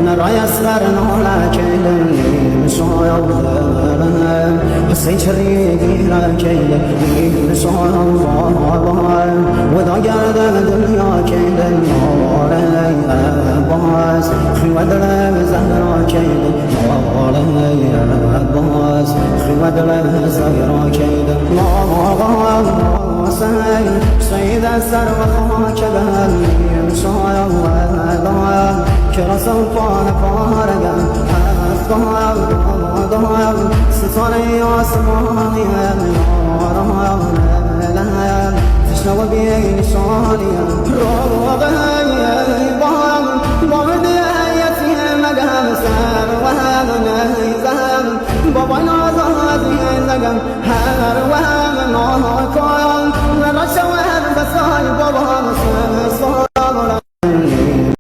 نرای اسقر نالکیدم مسایدم سیچری گیرکیدم مسایدم ودا گردم دنیا کیدم ماره باز خیودرم زهرا کیدم ماره باز خیودرم زهرا کیدم سيد السر وخاكبا مشايا وضايا كرسا فانا فارقا أفضايا وضايا ستاني عصماني نارا لها تشنو بي شانيا روغا